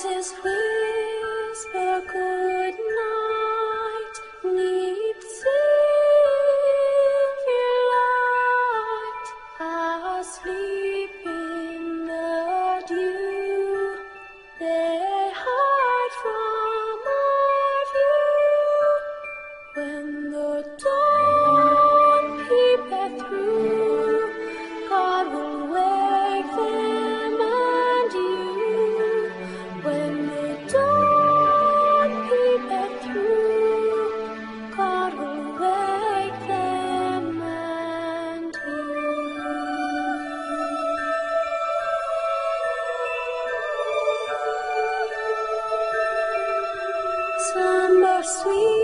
Voices whisper good night 'neath silver light, asleep in the dew. They hide from our view. When the dawn peepeth through, God will wake them and you. When the dawn peepeth through, God will wake them and you. Slumber sweet.